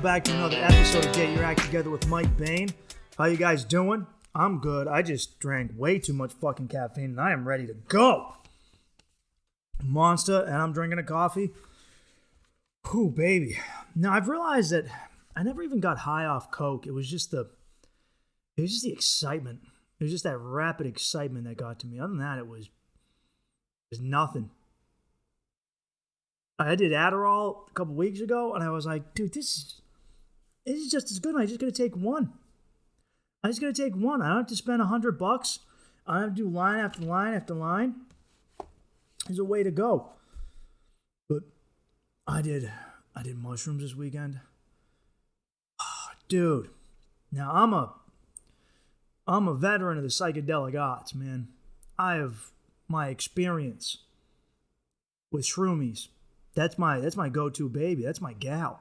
back to another episode of Get Your Act Together with Mike Bain. How you guys doing? I'm good. I just drank way too much fucking caffeine and I am ready to go. Monster, and I'm drinking a coffee. Ooh, baby. Now, I've realized that I never even got high off Coke. It was just the excitement. It was just that rapid excitement that got to me. Other than that, it was nothing. I did Adderall a couple weeks ago, and I was like, dude, this is just as good. I just got to take one. I don't have to spend $100. I don't have to do line after line after line. There's a way to go. But I did mushrooms this weekend. Oh, dude. Now, I'm a veteran of the psychedelic arts, man. I have my experience with shroomies. That's my go-to baby. That's my gal.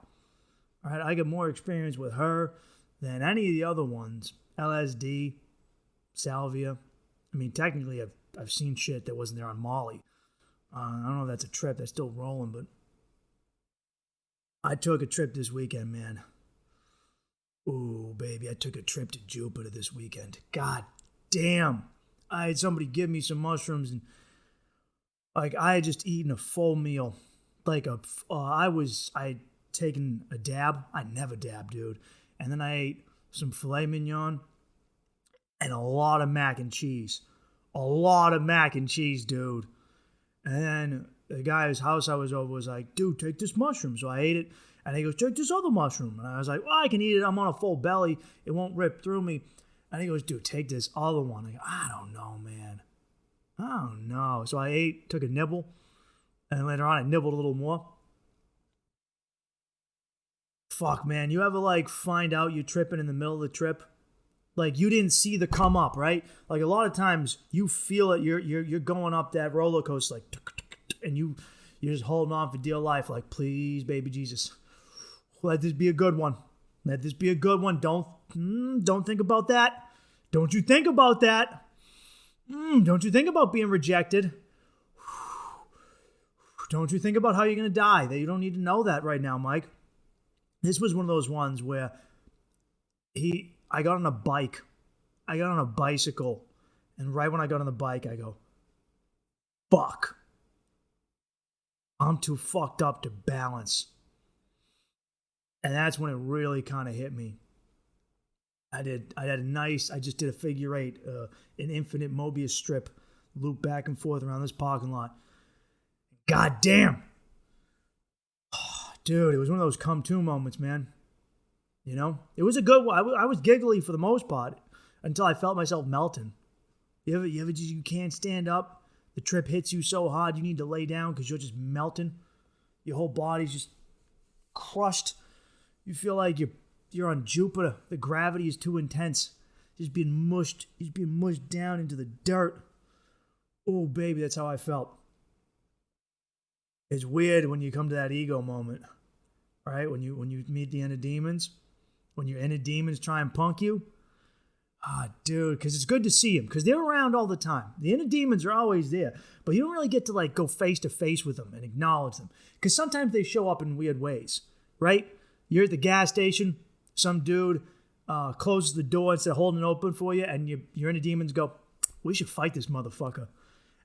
All right, I got more experience with her than any of the other ones. LSD, salvia. I mean, technically, I've seen shit that wasn't there on Molly. I don't know if that's a trip. That's still rolling, but I took a trip this weekend, man. Ooh, baby, I took a trip to Jupiter this weekend. God damn. I had somebody give me some mushrooms, and I had just eaten a full meal. I had taken a dab. I never dab, dude. And then I ate some filet mignon and a lot of mac and cheese. A lot of mac and cheese, dude. And then the guy whose house I was over was like, dude, take this mushroom. So I ate it. And he goes, take this other mushroom. And I was like, well, I can eat it. I'm on a full belly. It won't rip through me. And he goes, dude, take this other one. I go, I don't know, man. I don't know. So I took a nibble. And later on, I nibbled a little more. Fuck, man. You ever, find out you're tripping in the middle of the trip? You didn't see the come up, right? A lot of times, you feel it. You're going up that roller coaster, and you're just holding on for dear life. Please, baby Jesus, let this be a good one. Let this be a good one. Don't think about that. Don't you think about that. Don't you think about being rejected. Don't you think about how you're going to die. That you don't need to know that right now, Mike. This was one of those ones where I got on a bike. I got on a bicycle. And right when I got on the bike, I go, fuck. I'm too fucked up to balance. And that's when it really kind of hit me. I just did a figure eight, an infinite Mobius strip, loop back and forth around this parking lot. God damn. Oh, dude, it was one of those come to moments, man. You know? It was a good one. I was giggly for the most part until I felt myself melting. You ever just, you can't stand up? The trip hits you so hard you need to lay down because you're just melting. Your whole body's just crushed. You feel like you're on Jupiter. The gravity is too intense. Just being mushed. He's being mushed down into the dirt. Oh, baby, that's how I felt. It's weird when you come to that ego moment, right? When you meet the inner demons, when your inner demons try and punk you. Dude, because it's good to see them, because they're around all the time. The inner demons are always there, but you don't really get to go face to face with them and acknowledge them, because sometimes they show up in weird ways, right? You're at the gas station, some dude closes the door instead of holding it open for you, and your inner demons go, we should fight this motherfucker.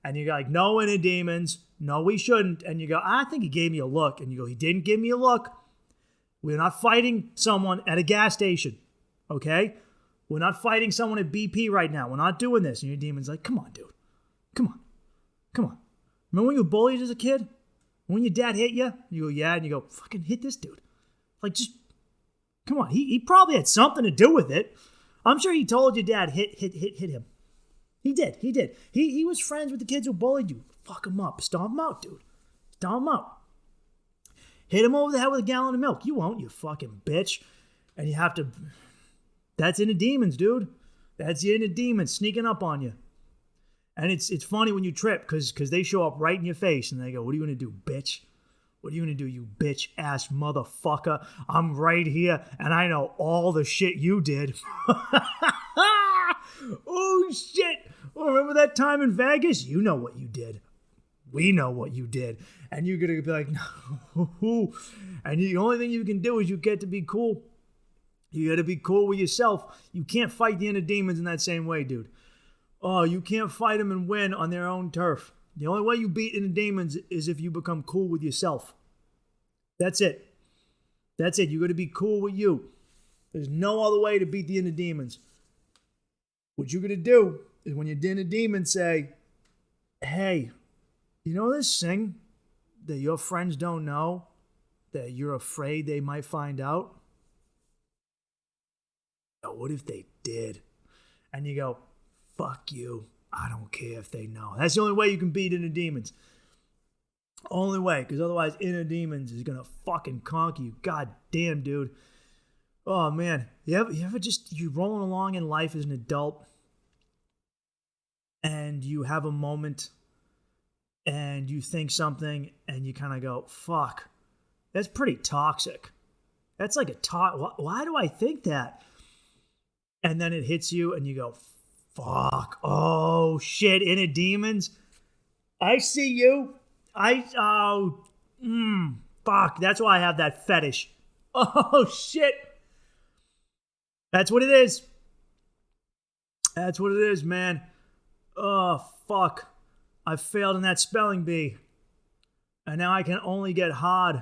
And you're like, no, inner demons, no, we shouldn't. And you go, I think he gave me a look. And you go, he didn't give me a look. We're not fighting someone at a gas station, okay? We're not fighting someone at BP right now. We're not doing this. And your demon's like, come on, dude. Come on. Remember when you were bullied as a kid? When your dad hit you? You go, yeah. And you go, fucking hit this dude. Just, come on. He probably had something to do with it. I'm sure he told your dad, hit him. He did. He was friends with the kids who bullied you. Fuck him up. Stomp him out, dude. Stomp him out. Hit him over the head with a gallon of milk. You won't, you fucking bitch. And you have to... That's inner demons, dude. That's the inner demons sneaking up on you. And it's funny when you trip because they show up right in your face and they go, what are you going to do, bitch? What are you going to do, you bitch-ass motherfucker? I'm right here and I know all the shit you did. Oh, shit. Oh, remember that time in Vegas? You know what you did. We know what you did. And you're going to be like, no. And the only thing you can do is you get to be cool. You got to be cool with yourself. You can't fight the inner demons in that same way, dude. Oh, you can't fight them and win on their own turf. The only way you beat inner demons is if you become cool with yourself. That's it. That's it. You got to be cool with you. There's no other way to beat the inner demons. What you're going to do is when your inner demons say, hey, you know this thing that your friends don't know, that you're afraid they might find out? Now, what if they did? And you go, fuck you. I don't care if they know. That's the only way you can beat inner demons. Only way, because otherwise inner demons is going to fucking conquer you. God damn, dude. Oh, man. You ever just, you rolling along in life as an adult and you have a moment and you think something and you kind of go, fuck, that's pretty toxic. That's like why do I think that? And then it hits you and you go, fuck, oh shit, inner demons. I see you. Fuck, that's why I have that fetish. Oh shit. That's what it is. That's what it is, man. Oh, fuck. I failed in that spelling bee. And now I can only get hard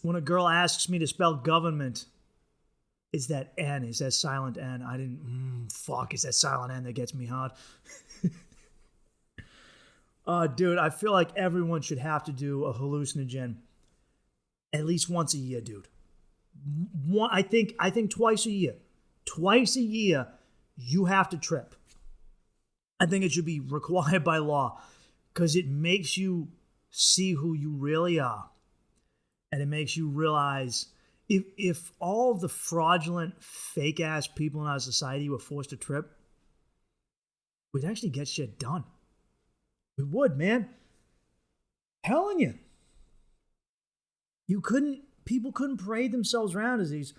when a girl asks me to spell government. It's that N. It's that silent N. It's that silent N that gets me hard. Dude, I feel like everyone should have to do a hallucinogen at least once a year, dude. I think twice a year. Twice a year, you have to trip. I think it should be required by law because it makes you see who you really are. And it makes you realize if all of the fraudulent, fake-ass people in our society were forced to trip, we'd actually get shit done. We would, man. Telling you. People couldn't parade themselves around as these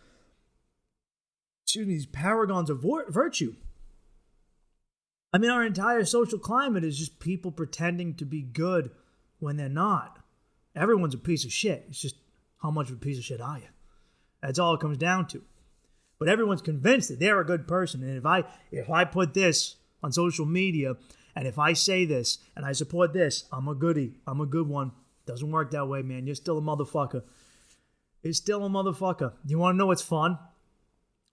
paragons of virtue. I mean, our entire social climate is just people pretending to be good when they're not. Everyone's a piece of shit. It's just how much of a piece of shit are you? That's all it comes down to. But everyone's convinced that they're a good person. And if I put this on social media, and if I say this, and I support this, I'm a goodie. I'm a good one. Doesn't work that way, man. You're still a motherfucker. You're still a motherfucker. You want to know what's fun?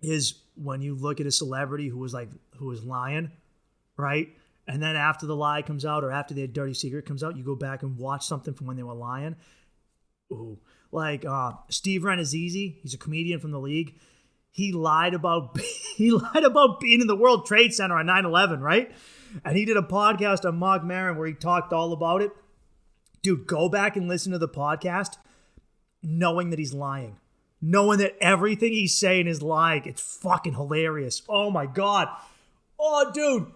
Is when you look at a celebrity who was lying, right? And then after the lie comes out or after their dirty secret comes out, you go back and watch something from when they were lying. Ooh. Like Steve Renazizi, he's a comedian from the league. He lied about being in the World Trade Center on 9/11, right? And he did a podcast on Mark Maron where he talked all about it. Dude, go back and listen to the podcast knowing that he's lying. Knowing that everything he's saying is lying. It's fucking hilarious. Oh my God. Oh, dude.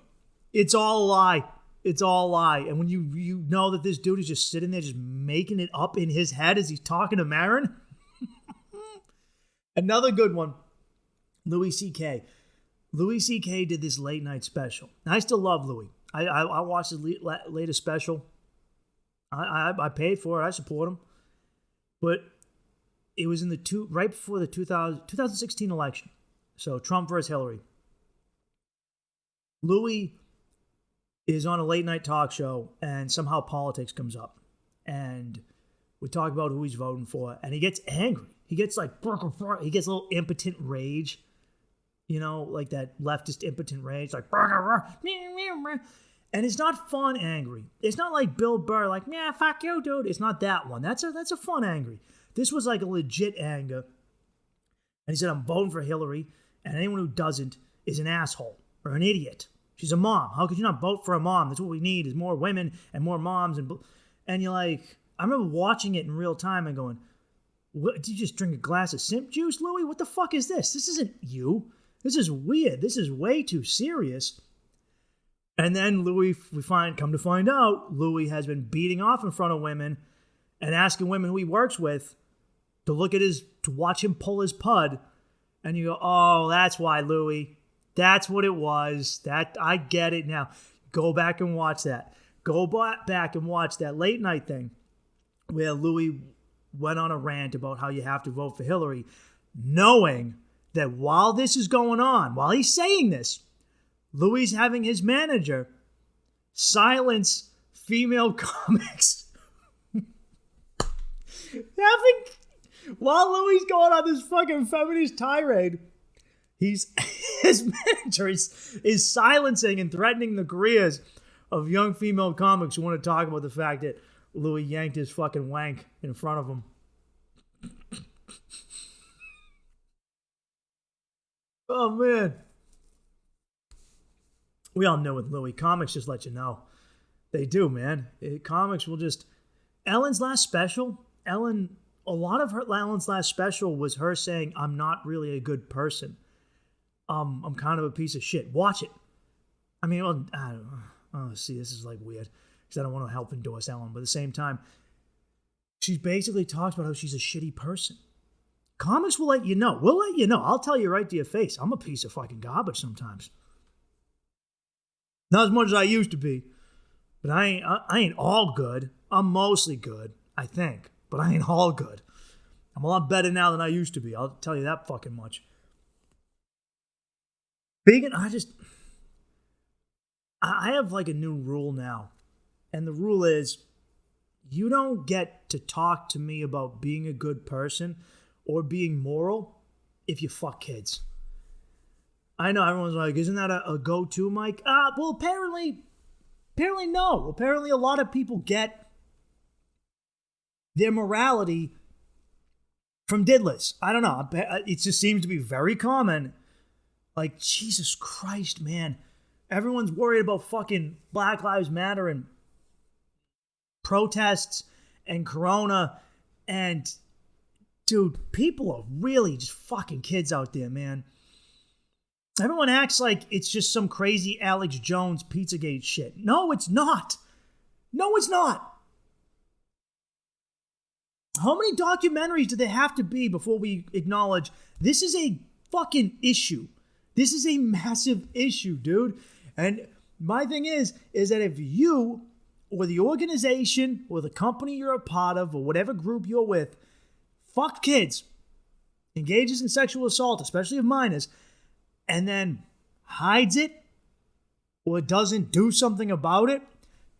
It's all a lie. It's all a lie. And when you know that this dude is just sitting there just making it up in his head as he's talking to Maron. Another good one. Louis C.K. Louis C.K. did this late night special. And I still love Louis. I watched his latest special. I paid for it. I support him. But it was in right before the 2016 election. So Trump versus Hillary. Louis is on a late night talk show and somehow politics comes up. And we talk about who he's voting for. And he gets angry. He gets he gets a little impotent rage. You know, like that leftist impotent rage. Like, and it's not fun angry. It's not like Bill Burr, like, yeah, fuck you, dude. It's not that one. That's a fun angry. This was like a legit anger. And he said, I'm voting for Hillary. And anyone who doesn't is an asshole or an idiot. She's a mom. How could you not vote for a mom? That's what we need is more women and more moms. And you're like, I remember watching it in real time and going, what, did you just drink a glass of simp juice, Louis? What the fuck is this? This isn't you. This is weird. This is way too serious. And then Louis, come to find out, Louis has been beating off in front of women and asking women who he works with to watch him pull his pud. And you go, oh, that's why, Louis. That's what it was. That I get it now. Go back and watch that. Go back and watch that late night thing where Louis went on a rant about how you have to vote for Hillary, knowing that while this is going on, while he's saying this, Louis having his manager silence female comics. While Louis going on this fucking feminist tirade, his manager is silencing and threatening the careers of young female comics who want to talk about the fact that Louis yanked his fucking wank in front of him. Oh, man. We all know with Louis, comics just let you know. They do, man. Comics will just... Ellen's last special, a lot of Ellen's last special was her saying, I'm not really a good person. I'm kind of a piece of shit. Watch it. I mean, well, I don't know. Oh, see, this is like weird because I don't want to help endorse Ellen, but at the same time, she basically talks about how she's a shitty person. Comics will let you know. We'll let you know. I'll tell you right to your face. I'm a piece of fucking garbage sometimes. Not as much as I used to be, but I ain't all good. I'm mostly good, I think, but I ain't all good. I'm a lot better now than I used to be. I'll tell you that fucking much. I have like a new rule now. And the rule is, you don't get to talk to me about being a good person or being moral if you fuck kids. I know everyone's like, isn't that a go-to, Mike? Well, apparently no. Apparently a lot of people get their morality from diddlers. I don't know. It just seems to be very common. Like, Jesus Christ, man. Everyone's worried about fucking Black Lives Matter and protests and Corona. And, dude, people are really just fucking kids out there, man. Everyone acts like it's just some crazy Alex Jones Pizzagate shit. No, it's not. No, it's not. How many documentaries do there have to be before we acknowledge this is a fucking issue? This is a massive issue, dude. And my thing is that if you or the organization or the company you're a part of or whatever group you're with fuck kids, engages in sexual assault, especially of minors, and then hides it or doesn't do something about it,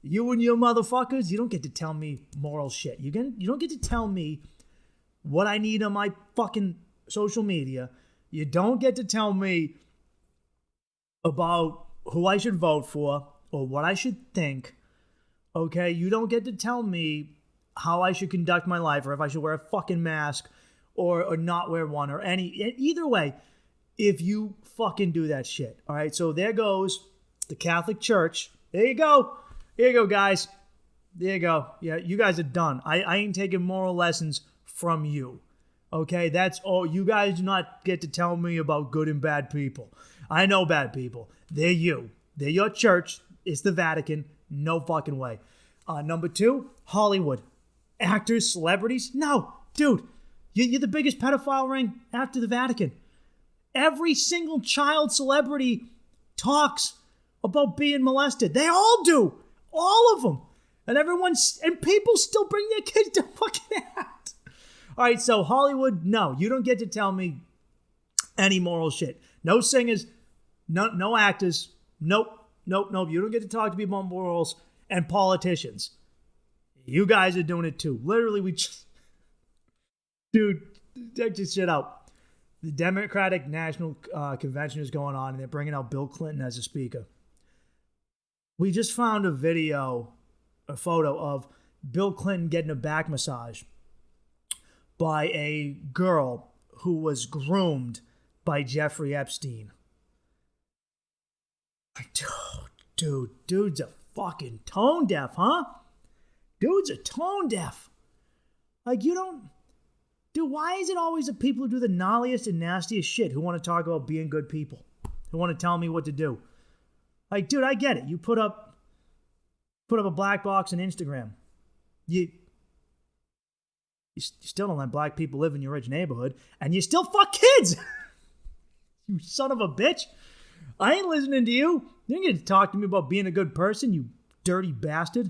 you and your motherfuckers, you don't get to tell me moral shit. You don't get to tell me what I need on my fucking social media. You don't get to tell me about who I should vote for or what I should think. Okay? You don't get to tell me how I should conduct my life or if I should wear a fucking mask or not wear one or either way, if you fucking do that shit. All right? So there goes the Catholic Church. There you go. Here you go, guys. There you go. Yeah, you guys are done. I ain't taking moral lessons from you. Okay? That's all. You guys do not get to tell me about good and bad people. I know bad people. They're you. They're your church. It's the Vatican. No fucking way. Number 2, Hollywood. Actors, celebrities. No, dude. You're the biggest pedophile ring after the Vatican. Every single child celebrity talks about being molested. They all do. All of them. And people still bring their kids to fucking act. All right, so Hollywood, no. You don't get to tell me any moral shit. No singers. No actors. Nope. You don't get to talk to people about morals and politicians. You guys are doing it too. Literally, dude, check this shit out. The Democratic National Convention is going on, and they're bringing out Bill Clinton as a speaker. We just found a photo of Bill Clinton getting a back massage by a girl who was groomed by Jeffrey Epstein. Like, dude's a fucking tone deaf, huh? Dude's a tone deaf. Like, you don't... Dude, why is it always the people who do the gnarliest and nastiest shit who want to talk about being good people? Who want to tell me what to do? Like, dude, I get it. You put up a black box on Instagram. You still don't let black people live in your rich neighborhood, and you still fuck kids. You son of a bitch. I ain't listening to you. You don't get to talk to me about being a good person, you dirty bastard.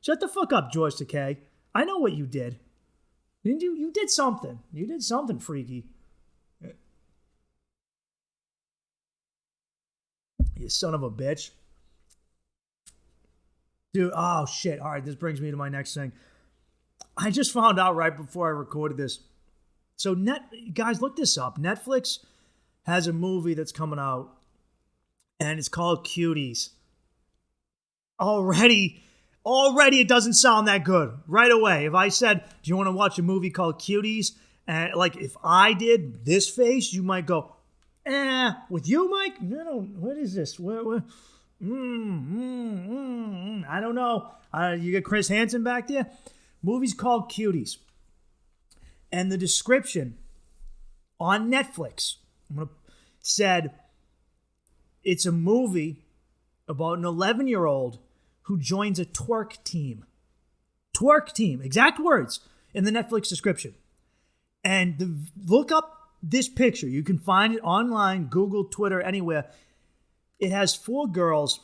Shut the fuck up, George Takei. I know what you did. Didn't you? You did something. You did something freaky. You son of a bitch. Dude, oh shit. All right, this brings me to my next thing. I just found out right before I recorded this. So, guys, look this up. Netflix has a movie that's coming out, and it's called Cuties. Already it doesn't sound that good. Right away. If I said, do you want to watch a movie called Cuties? And like, if I did this face, you might go, with you, Mike? No, what is this? I don't know. You got Chris Hansen back there? Movie's called Cuties. And the description on Netflix said it's a movie about an 11-year-old who joins a twerk team. Twerk team. Exact words in the Netflix description. And look up this picture. You can find it online, Google, Twitter, anywhere. It has 4 girls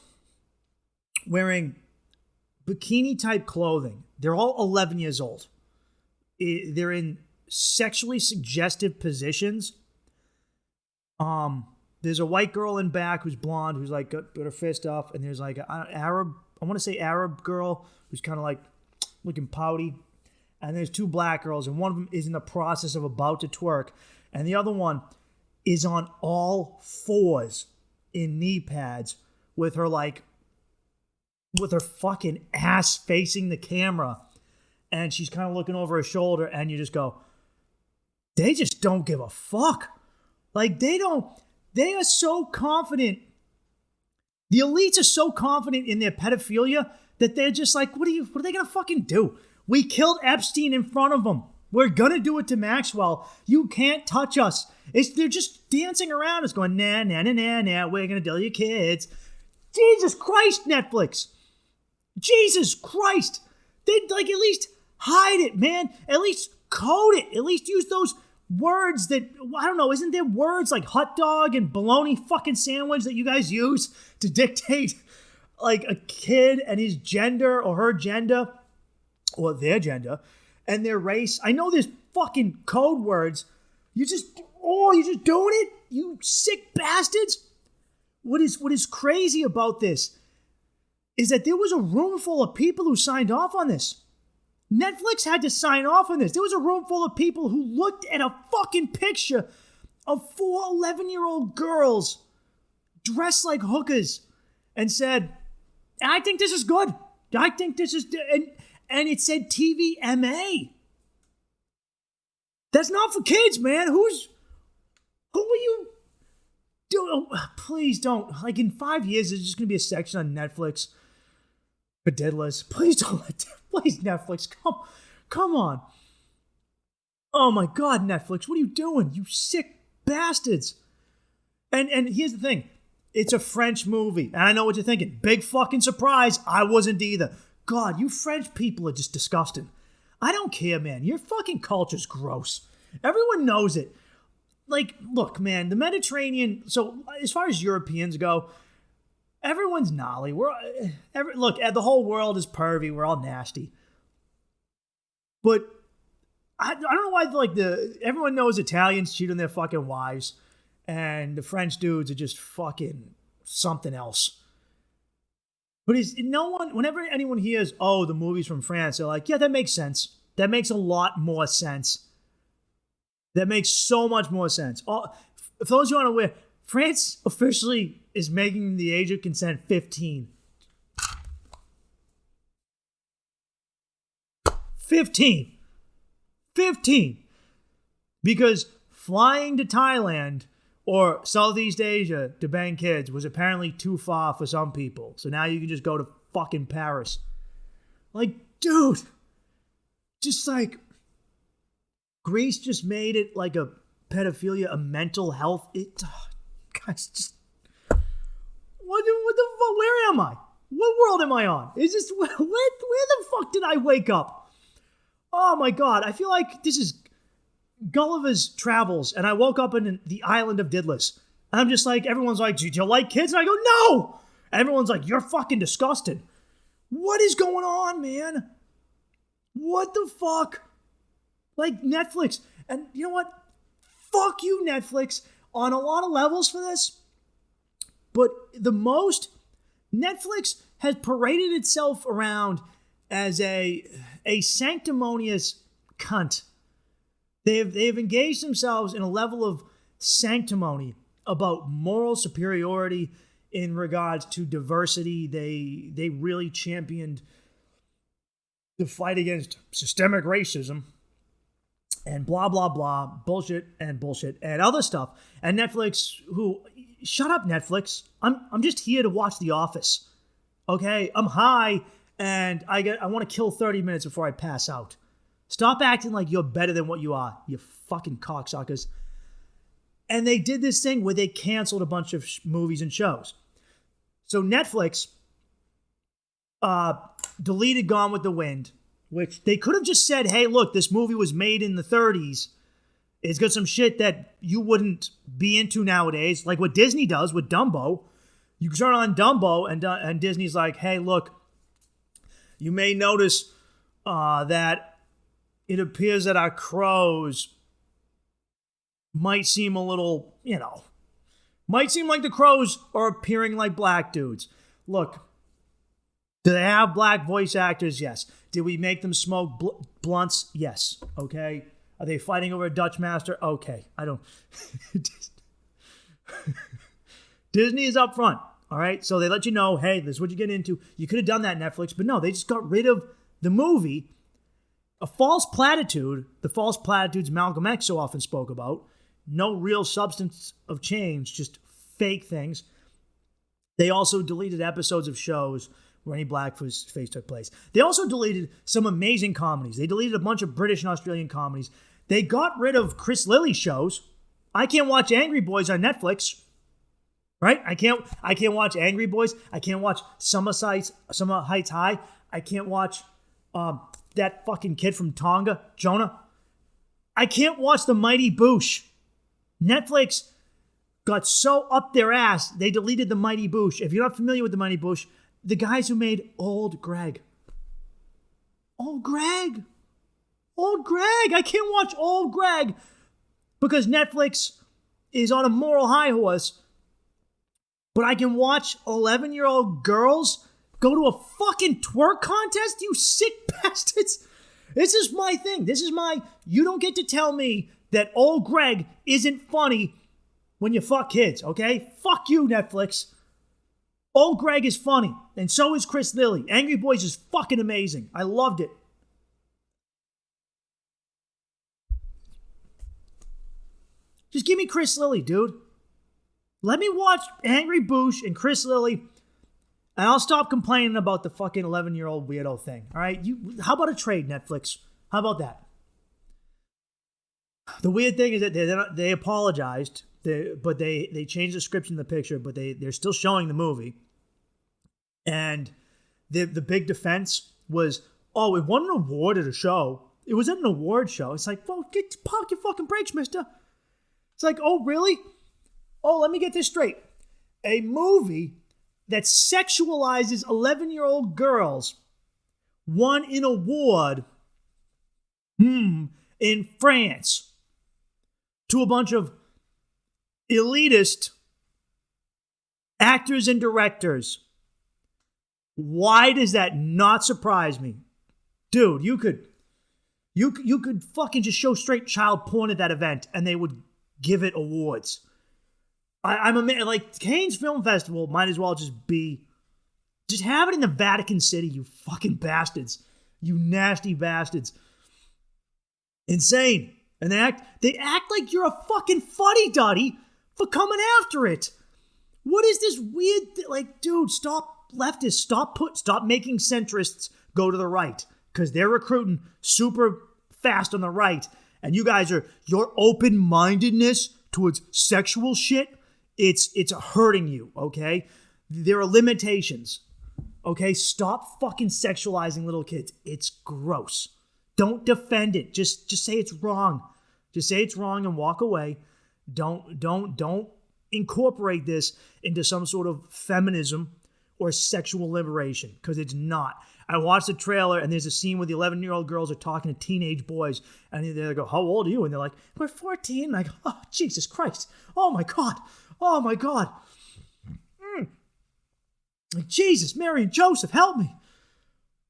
wearing bikini-type clothing. They're all 11 years old. They're in sexually suggestive positions. There's a white girl in back who's blonde, who's like got her fist up, and there's like an Arab, I want to say Arab girl, who's kind of like looking pouty. And there's 2 black girls, and one of them is in the process of about to twerk, and the other one is on all 4s in knee pads with her fucking ass facing the camera, and she's kind of looking over her shoulder, and you just go, they just don't give a fuck. Like, they are so confident. The elites are so confident in their pedophilia that they're just like, what are they gonna fucking do? We killed Epstein in front of them. We're gonna do it to Maxwell. You can't touch us. They're just dancing around us going, nah, we're gonna tell your kids. Jesus Christ, Netflix. Jesus Christ. They'd like at least hide it, man. At least code it. At least use those words that, I don't know, isn't there words like hot dog and bologna fucking sandwich that you guys use to dictate like a kid and his gender or her gender or their gender and their race? I know there's fucking code words. You're just doing it? You sick bastards. What is crazy about this is that there was a room full of people who signed off on this. Netflix had to sign off on this. There was a room full of people who looked at a fucking picture of 4 11-year-old girls dressed like hookers and said, I think this is good. I think this is... And it said TVMA. That's not for kids, man. Who are you... Please don't. Like, in 5 years, there's just going to be a section on Netflix. Bidetless. Please don't please, Netflix. Come on. Oh my God, Netflix. What are you doing? You sick bastards. And here's the thing. It's a French movie. And I know what you're thinking. Big fucking surprise. I wasn't either. God, you French people are just disgusting. I don't care, man. Your fucking culture's gross. Everyone knows it. Like, look, man, the Mediterranean... So, as far as Europeans go... Everyone's gnarly. Look, the whole world is pervy. We're all nasty. But I don't know why everyone knows Italians cheat on their fucking wives, and the French dudes are just fucking something else. But whenever anyone hears, oh, the movie's from France, they're like, yeah, that makes sense. That makes a lot more sense. That makes so much more sense. For those who aren't aware, France officially is making the age of consent 15. 15. Because flying to Thailand or Southeast Asia to bang kids was apparently too far for some people. So now you can just go to fucking Paris. Like, dude. Just like, Greece just made it like a pedophilia, a mental health. Guys, just... What the fuck? Where am I? What world am I on? Is this... Where the fuck did I wake up? Oh my God. I feel like this is Gulliver's Travels, and I woke up in the island of Didless. And I'm just like, everyone's like, do you like kids? And I go, no! And everyone's like, you're fucking disgusted. What is going on, man? What the fuck? Like, Netflix. And you know what? Fuck you, Netflix, on a lot of levels for this. But the most, Netflix has paraded itself around as a sanctimonious cunt. They've engaged themselves in a level of sanctimony about moral superiority in regards to diversity. They really championed the fight against systemic racism and blah, blah, blah, bullshit and other stuff. And Netflix, shut up, Netflix. I'm just here to watch The Office. Okay? I'm high and I want to kill 30 minutes before I pass out. Stop acting like you're better than what you are, you fucking cocksuckers. And they did this thing where they canceled a bunch of movies and shows. So Netflix deleted Gone with the Wind, which they could have just said, hey, look, this movie was made in the 30s. It's got some shit that you wouldn't be into nowadays, like what Disney does with Dumbo. You turn on Dumbo and Disney's like, hey, look, you may notice that it appears that our crows might seem a little, might seem like the crows are appearing like black dudes. Look, do they have black voice actors? Yes. Did we make them smoke blunts? Yes. Okay. Are they fighting over a Dutch master? Okay. I don't. Disney is up front. All right. So they let you know, hey, this is what you get into. You could have done that, Netflix, but no, they just got rid of the movie. A false platitude, the false platitudes Malcolm X so often spoke about. No real substance of change, just fake things. They also deleted episodes of shows where any blackface took place. They also deleted some amazing comedies. They deleted a bunch of British and Australian comedies. They got rid of Chris Lilly shows. I can't watch Angry Boys on Netflix. Right? I can't watch Angry Boys. I can't watch Summer Heights High. I can't watch that fucking kid from Tonga, Jonah. I can't watch The Mighty Boosh. Netflix got so up their ass, they deleted The Mighty Boosh. If you're not familiar with The Mighty Boosh, the guys who made Old Greg. Old Greg. I can't watch Old Greg because Netflix is on a moral high horse. But I can watch 11-year-old girls go to a fucking twerk contest, you sick bastards. This is my thing. You don't get to tell me that Old Greg isn't funny when you fuck kids, okay? Fuck you, Netflix. Old Greg is funny, and so is Chris Lilly. Angry Boys is fucking amazing. I loved it. Just give me Chris Lilly, dude. Let me watch Angry Boosh and Chris Lilly, and I'll stop complaining about the fucking 11-year-old weirdo thing. All right? How about a trade, Netflix? How about that? The weird thing is that they apologized, but they changed the script in the picture, but they're still showing the movie. And the big defense was, oh, it won an award at a show. It was at an award show. It's like, well, pop your fucking brakes, mister. It's like, oh, really? Oh, let me get this straight. A movie that sexualizes 11-year-old girls won an award in France to a bunch of elitist actors and directors. Why does that not surprise me? Dude, you could fucking just show straight child porn at that event and they would give it awards. I'm amazed. Like, Cannes Film Festival might as well just have it in the Vatican City, you fucking bastards. You nasty bastards. Insane. And they act like you're a fucking fuddy-duddy for coming after it. What is this weird like, dude, stop leftists, stop making centrists go to the right. Because they're recruiting super fast on the right. And you guys your open-mindedness towards sexual shit, it's hurting you, okay? There are limitations, okay? Stop fucking sexualizing little kids. It's gross. Don't defend it. Just say it's wrong. Just say it's wrong and walk away. Don't incorporate this into some sort of feminism or sexual liberation, because it's not. I watched the trailer, and there's a scene where the 11-year-old girls are talking to teenage boys, and they go, how old are you? And they're like, we're 14. And I go, oh, Jesus Christ. Oh, my God. Oh, my God. Like, Jesus, Mary and Joseph, help me.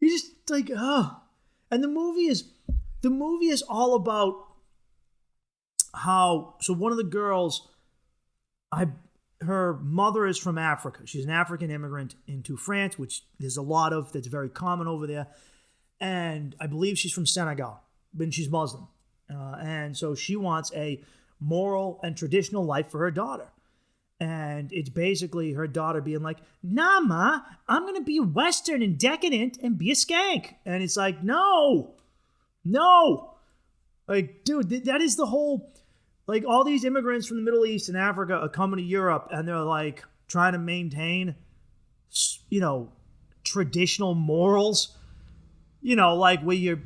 You just, like, And the movie is all about how, so one of the girls, her mother is from Africa. She's an African immigrant into France, which there's a lot of, that's very common over there. And I believe she's from Senegal, but she's Muslim. And so she wants a moral and traditional life for her daughter. And it's basically her daughter being like, nah, ma, I'm going to be Western and decadent and be a skank. And it's like, no. Like, dude, that is the whole... Like, all these immigrants from the Middle East and Africa are coming to Europe, and they're, like, trying to maintain, you know, traditional morals. You know, like, where your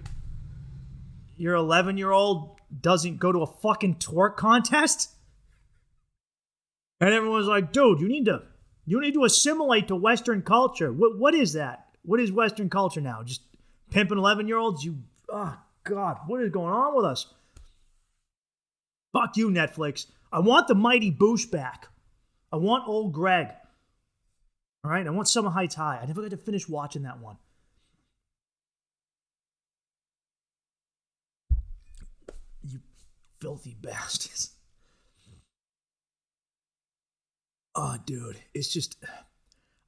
11-year-old doesn't go to a fucking twerk contest. And everyone's like, dude, you need to assimilate to Western culture. What is that? What is Western culture now? Just pimping 11-year-olds? Oh, God, what is going on with us? Fuck you, Netflix. I want the Mighty Boosh back. I want old Greg. All right? I want Summer Heights High. I never got to finish watching that one. You filthy bastards. Oh, dude. It's just...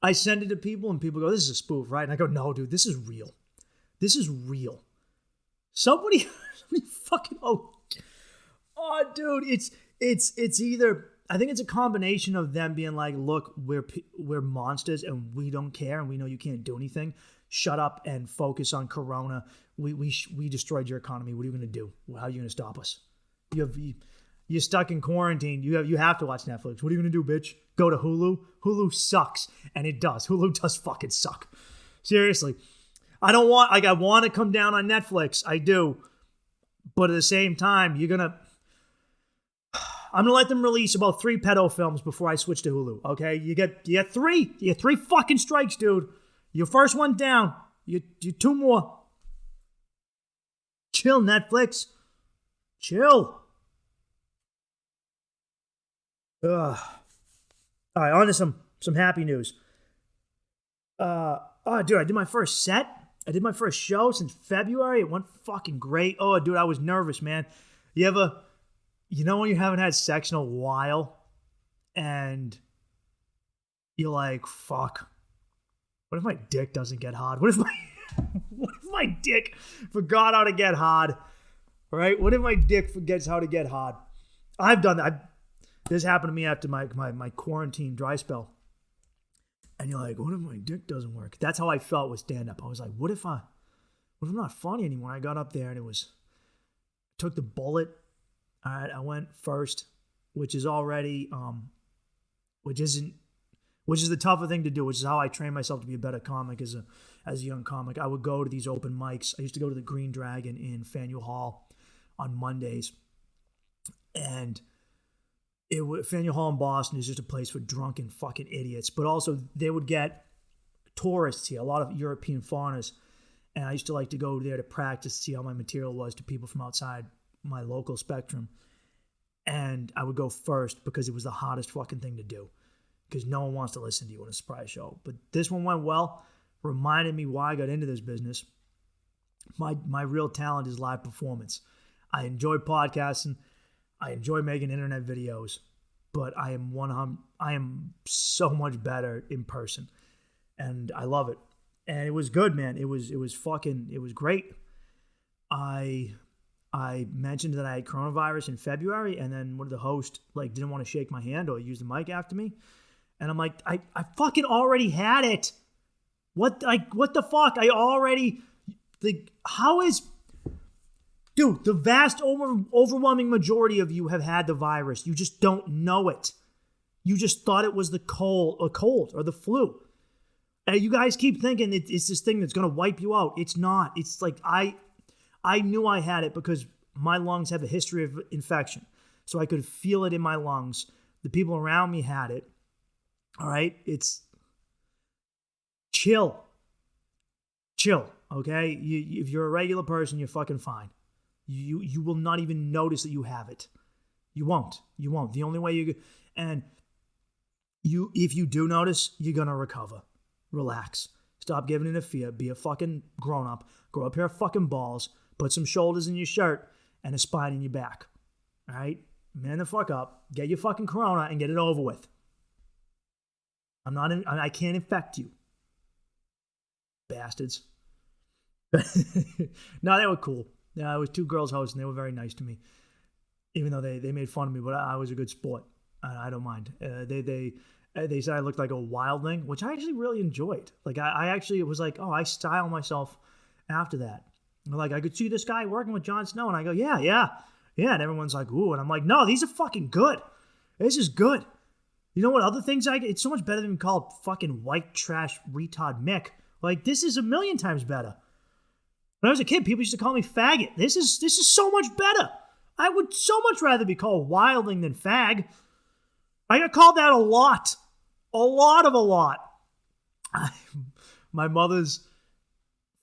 I send it to people, and people go, this is a spoof, right? And I go, no, dude, this is real. This is real. Somebody fucking... Oh, dude, it's either, I think it's a combination of them being like, look, we're monsters and we don't care and we know you can't do anything. Shut up and focus on Corona. We destroyed your economy. What are you going to do? How are you going to stop us? You're stuck in quarantine. You have to watch Netflix. What are you going to do, bitch? Go to Hulu? Hulu sucks, and it does. Hulu does fucking suck. Seriously. I want to come down on Netflix. I do. But at the same time, I'm going to let them release about 3 pedo films before I switch to Hulu, okay? You get 3. You get 3 fucking strikes, dude. Your first one down. You 2 more. Chill, Netflix. Chill. Ugh. All right, on to some happy news. Dude, I did my first set. I did my first show since February. It went fucking great. Oh, dude, I was nervous, man. You know when you haven't had sex in a while and you're like, fuck, what if my dick doesn't get hard? What if my dick forgot how to get hard? Right? What if my dick forgets how to get hard? I've done that. This happened to me after my quarantine dry spell. And you're like, what if my dick doesn't work? That's how I felt with stand-up. I was like, what if I'm not funny anymore? I got up there and took the bullet. All right, I went first, which is already, which is the tougher thing to do, which is how I trained myself to be a better comic as a young comic. I would go to these open mics. I used to go to the Green Dragon in Faneuil Hall on Mondays, and Faneuil Hall in Boston is just a place for drunken fucking idiots. But also, they would get tourists here, a lot of European foreigners, and I used to like to go there to practice, see how my material was to people from outside my local spectrum. And I would go first because it was the hardest fucking thing to do, because no one wants to listen to you on a surprise show. But this one went well, reminded me why I got into this business. My real talent is live performance. I enjoy podcasting, I enjoy making internet videos, but I am so much better in person, and I love it. And it was good, man. It was great. I mentioned that I had coronavirus in February, and then one of the hosts didn't want to shake my hand or use the mic after me. And I'm like, I fucking already had it. What the fuck? Dude, the vast overwhelming majority of you have had the virus. You just don't know it. You just thought it was the cold or the flu. And you guys keep thinking it's this thing that's going to wipe you out. It's not. It's like I knew I had it because my lungs have a history of infection. So I could feel it in my lungs. The people around me had it. All right? chill. Okay, if you're a regular person, you're fucking fine. You will not even notice that you have it. You won't. The only way if you do notice, you're gonna recover. Relax. Stop giving it a fear. Be a fucking grown up. Grow a pair of fucking balls. Put some shoulders in your shirt and a spine in your back. All right, man the fuck up. Get your fucking corona and get it over with. I can't infect you, bastards. No, they were cool. Yeah, it was 2 girls hosting. They were very nice to me, even though they made fun of me. But I was a good sport. I don't mind. They said I looked like a wildling, which I actually really enjoyed. Like I actually was like, oh, I style myself after that. Like I could see this guy working with Jon Snow, and I go, yeah. And everyone's like, ooh, and I'm like, no, these are fucking good. This is good. You know what other things I get? It's so much better than called fucking white trash retard Mick. Like this is a million times better. When I was a kid, people used to call me faggot. This is so much better. I would so much rather be called wildling than fag. I got called that a lot. A lot. My mother's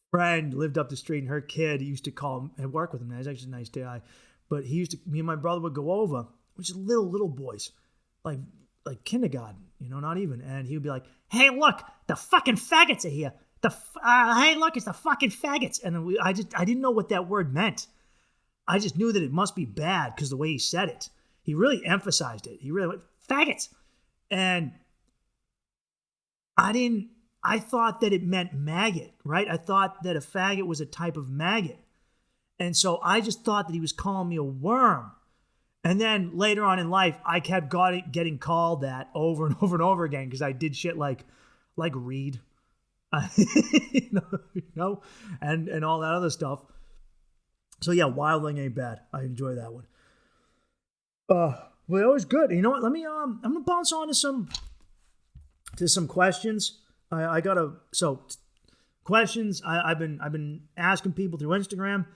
friend lived up the street, and her kid used to call him and work with him. He was actually a nice guy. But me and my brother would go over, which is little boys, like kindergarten, not even. And he would be like, hey, look, the fucking faggots are here. Hey, look, it's the fucking faggots. And I didn't know what that word meant. I just knew that it must be bad because the way he said it. He really emphasized it. He really went, faggots. And I thought that it meant maggot, right? I thought that a faggot was a type of maggot. And so I just thought that he was calling me a worm. And then later on in life, I kept getting called that over and over and over again because I did shit like read. And all that other stuff. So yeah, wildling ain't bad. I enjoy that one. Well, it was good. You know what? Let me I'm gonna bounce on to some questions. Questions. I've been asking people through Instagram.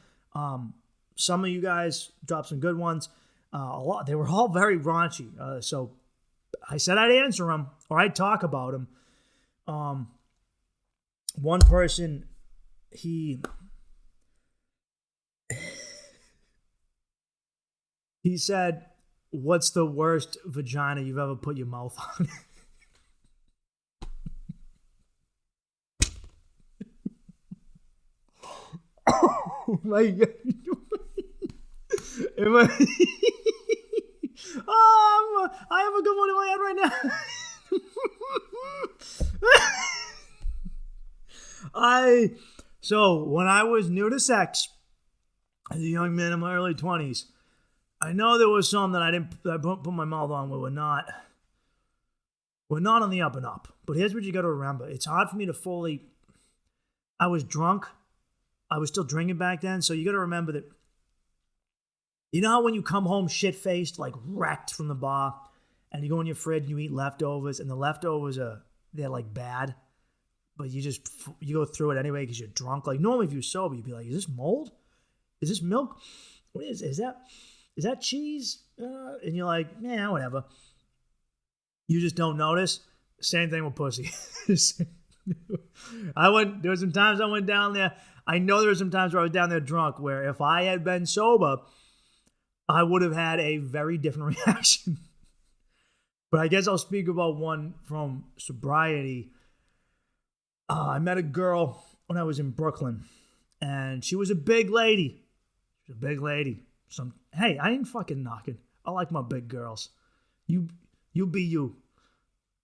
Some of you guys dropped some good ones. A lot. They were all very raunchy. So I said I'd answer them or I'd talk about them. One person, he said, what's the worst vagina you've ever put your mouth on? Oh my God. I have a good one in my head right now. So when I was new to sex, as a young man in my early 20s, I know there was some that I put my mouth on where we're not on the up and up. But here's what you got to remember. It's hard for me to fully, I was drunk. I was still drinking back then. So you got to remember that, you know how when you come home shit-faced, like wrecked from the bar, and you go in your fridge and you eat leftovers, and the leftovers they're like bad, but you go through it anyway because you're drunk. Like normally if you're sober, you'd be like, is this mold? Is this milk? What is that cheese? And you're like, yeah, whatever. You just don't notice. Same thing with pussy. There were some times I went down there. I know there were some times where I was down there drunk where if I had been sober, I would have had a very different reaction. But I guess I'll speak about one from sobriety. I met a girl when I was in Brooklyn, and she was a big lady. Hey, I ain't fucking knocking. I like my big girls. You be you.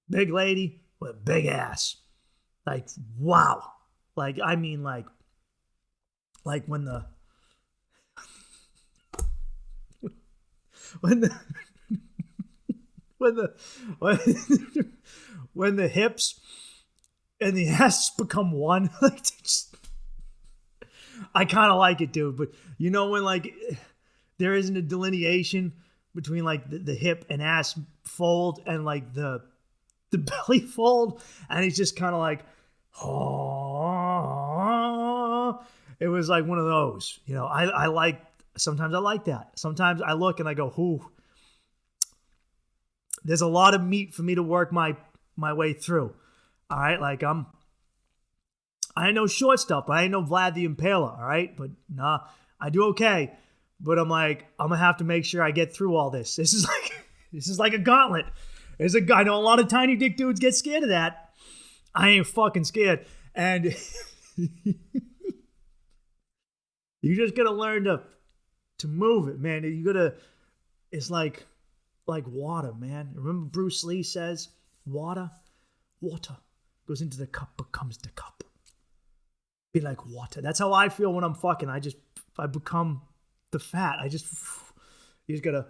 Big lady with a big ass. Like, wow. Like, I mean, like when the when the hips and the ass become one, like I kind of like it, dude. But you know when like there isn't a delineation between like the hip and ass fold and like the belly fold, and it's just kind of like, oh, it was like one of those. You know, I like. Sometimes I like that. Sometimes I look and I go, "Ooh, there's a lot of meat for me to work my way through." All right, like I'm I ain't no short stuff, but I ain't no Vlad the Impaler, all right? But nah, I do okay. But I'm like, I'm gonna have to make sure I get through all this. This is like a gauntlet. I know a lot of tiny dick dudes get scared of that. I ain't fucking scared. And you just gotta learn to move it, man. It's like water, man. Remember Bruce Lee says, water goes into the cup, becomes the cup. Be like water. That's how I feel when I'm fucking. I become the fat. You just gotta,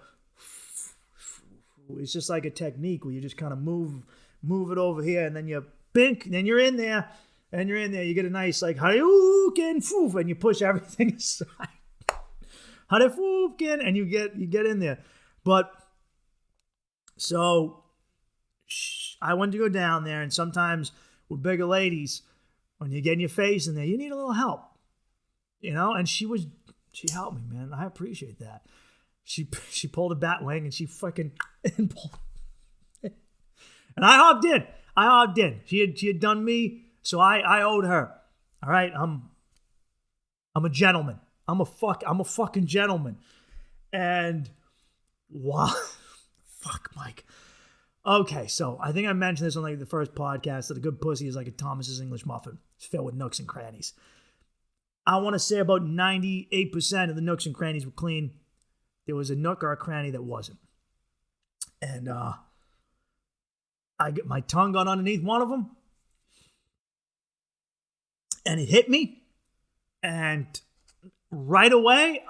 it's just like a technique where you just kind of move it over here, and then you bink, and then you're in there, you get a nice like Hadouken, foof, and you push everything aside. Hadouken, and you get in there. But so I went to go down there, and sometimes with bigger ladies, when you get in your face in there, you need a little help, and she helped me, man. I appreciate that. She pulled a bat wing and she fucking and pulled, and I hopped in. She had done me, so I owed her. All right, I'm a gentleman. I'm a fucking gentleman. And wow, fuck, Mike. Okay, so I think I mentioned this on like the first podcast that a good pussy is like a Thomas's English muffin. It's filled with nooks and crannies. I want to say about 98% of the nooks and crannies were clean. There was a nook or a cranny that wasn't. And my tongue got underneath one of them. And it hit me. And right away,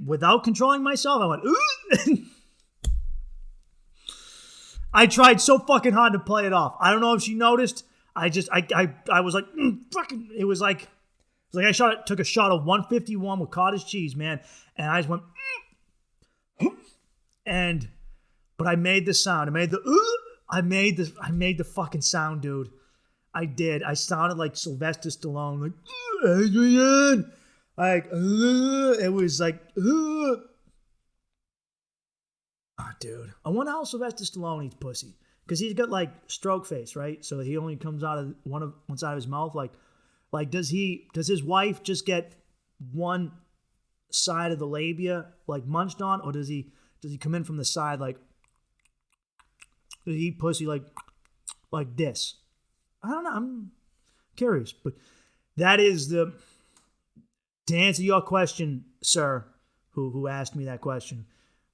without controlling myself, I went, ooh. I tried so fucking hard to play it off. I don't know if she noticed. I was like, fucking, it was like I took a shot of 151 with cottage cheese, man. And I just went, but I made the sound. I made the fucking sound, dude. I did. I sounded like Sylvester Stallone, like, Adrian. Like, it was like, oh, dude. I wonder how Sylvester Stallone eats pussy. Because he's got like stroke face, right? So he only comes out of one side of his mouth. Like does his wife just get one side of the labia like munched on, or does he come in from the side like, does he eat pussy like this? I don't know. I'm curious, but that is to answer your question, sir, who asked me that question.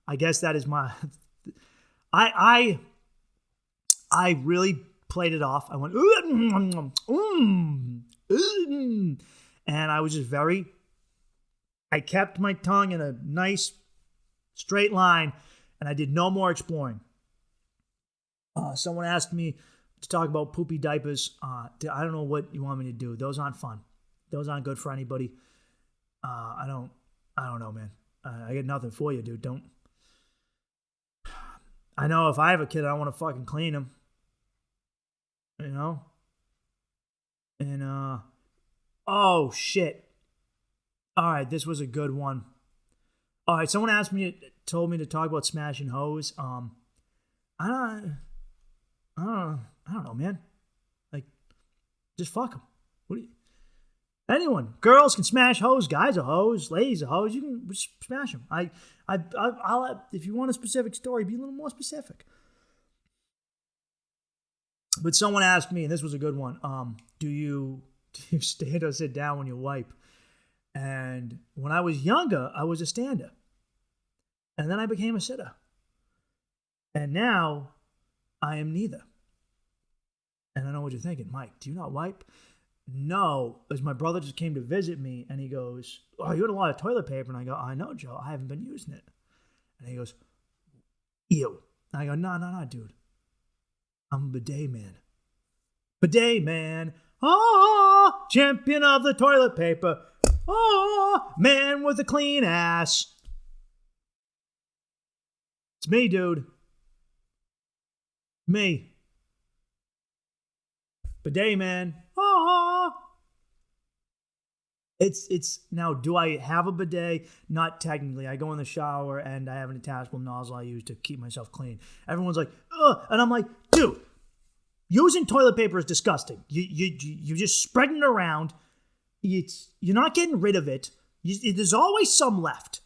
I guess that is my. I really played it off. I went, and I was just I kept my tongue in a nice straight line, and I did no more exploring. Someone asked me to talk about poopy diapers. I don't know what you want me to do. Those aren't fun. Those aren't good for anybody. I don't know, man. I got nothing for you, dude. I know if I have a kid, I don't want to fucking clean him. And oh shit. All right, this was a good one. All right, someone told me to talk about smashing hoes. I don't know, man. Like, just fuck them. Anyone, girls can smash hoes, guys are hoes, ladies are hoes. You can just smash them. I'll if you want a specific story, be a little more specific. But someone asked me, and this was a good one. Do you stand or sit down when you wipe? And when I was younger, I was a stander, and then I became a sitter, and now I am neither. And I know what you're thinking, Mike. Do you not wipe? No, as my brother just came to visit me, and he goes, "Oh, you had a lot of toilet paper." And I go, "I know, Joe. I haven't been using it." And he goes, "Ew." And I go, No, dude. I'm a bidet man. Bidet man. Oh, champion of the toilet paper. Oh, man with a clean ass. It's me, dude. Me. Bidet man. Oh. It's now, do I have a bidet? Not technically. I go in the shower and I have an attachable nozzle I use to keep myself clean. Everyone's like, ugh. And I'm like, dude, Using toilet paper is disgusting. You're just spreading it around. You're not getting rid of it. There's always some left.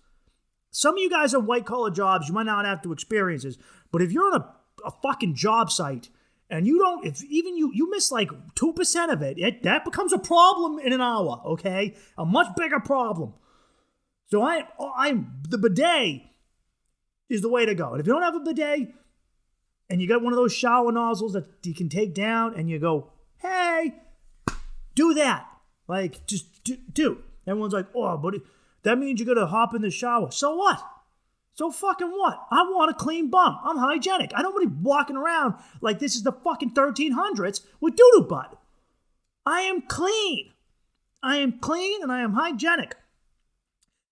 Some of you guys on white-collar jobs, you might not have to experience this, but if you're on a fucking job site and you don't, if even you miss like 2% of it, that becomes a problem in an hour, okay? A much bigger problem. So the bidet is the way to go. And if you don't have a bidet and you got one of those shower nozzles that you can take down and you go, hey, do that. Like, just do. Everyone's like, oh, but that means you got to hop in the shower. So what? So fucking what? I want a clean bum. I'm hygienic. I don't want to be walking around like this is the fucking 1300s with doo-doo butt. I am clean. I am clean and I am hygienic.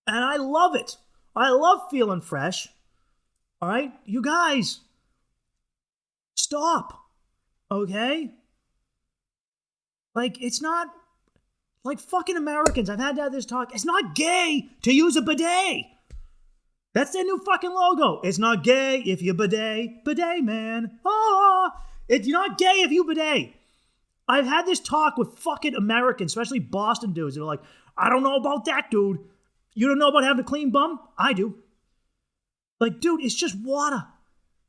And I love it. I love feeling fresh. All right? You guys, stop. Okay? Like, it's not... Like fucking Americans, I've had to have this talk. It's not gay to use a bidet. That's their new fucking logo. It's not gay if you bidet. Bidet, man. You're not gay if you bidet. I've had this talk with fucking Americans, especially Boston dudes. They're like, I don't know about that, dude. You don't know about having a clean bum? I do. Like, dude, it's just water.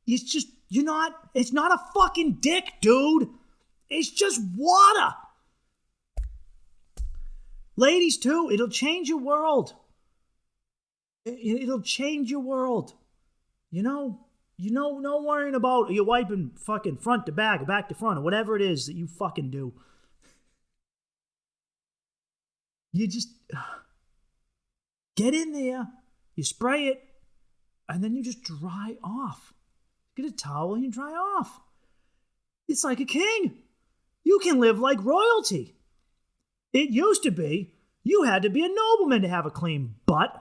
It's not a fucking dick, dude. It's just water. Ladies, too, it'll change your world. It'll change your world. No worrying about you wiping fucking front to back or back to front or whatever it is that you fucking do. You just get in there, you spray it, and then you just dry off. Get a towel and you dry off. It's like a king. You can live like royalty. It used to be you had to be a nobleman to have a clean butt.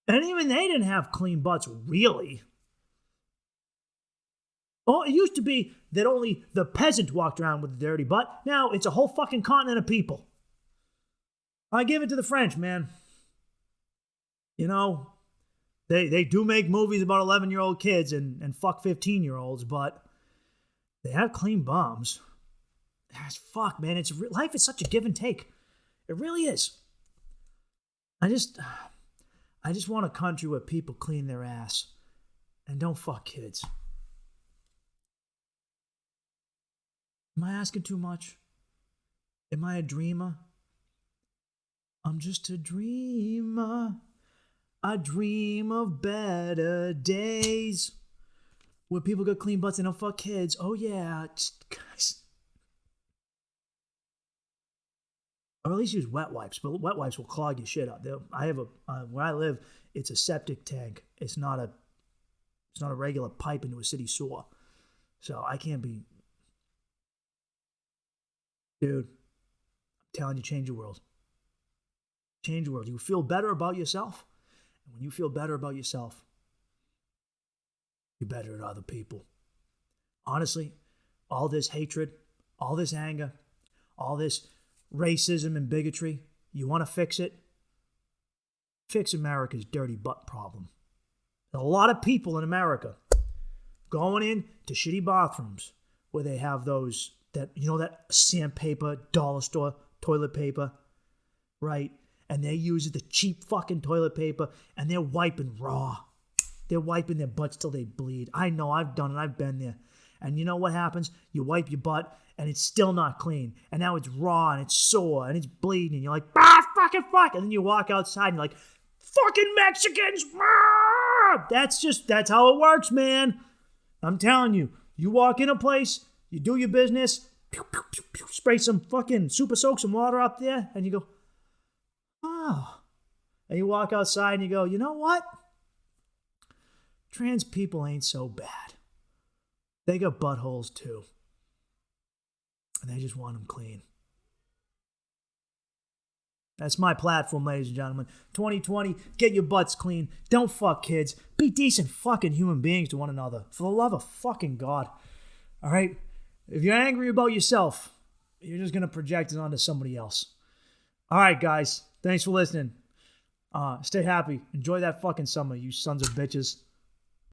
And even they didn't have clean butts, really. Oh, it used to be that only the peasant walked around with a dirty butt. Now it's a whole fucking continent of people. I give it to the French, man. They do make movies about 11-year-old kids and fuck 15-year-olds, but they have clean bums. Fuck, man. Life is such a give and take. It really is. I just want a country where people clean their ass and don't fuck kids. Am I asking too much? Am I a dreamer? I'm just a dreamer. I dream of better days where people got clean butts and don't fuck kids. Oh yeah, guys. Or at least use wet wipes, but wet wipes will clog your shit up. I have where I live, it's a septic tank. It's not a regular pipe into a city sewer. So I can't be, dude, I'm telling you, change your world. Change your world. You feel better about yourself. And when you feel better about yourself, you're better at other people. Honestly, all this hatred, all this anger, all this racism and bigotry, you want to fix it? Fix America's dirty butt problem. There's a lot of people in America going in to shitty bathrooms where they have that sandpaper, dollar store toilet paper, right? And they use the cheap fucking toilet paper and they're wiping raw. They're wiping their butts till they bleed. I know, I've done it, I've been there. And you know what happens? You wipe your butt and it's still not clean. And now it's raw and it's sore and it's bleeding. And you're like, fucking fuck. And then you walk outside and you're like, fucking Mexicans. That's how it works, man. I'm telling you. You walk in a place, you do your business, spray some fucking super soak some water up there, and you go, oh. And you walk outside and you go, you know what? Trans people ain't so bad. They got buttholes too. And they just want them clean. That's my platform, ladies and gentlemen. 2020, get your butts clean. Don't fuck kids. Be decent fucking human beings to one another. For the love of fucking God. All right? If you're angry about yourself, you're just going to project it onto somebody else. All right, guys. Thanks for listening. Stay happy. Enjoy that fucking summer, you sons of bitches.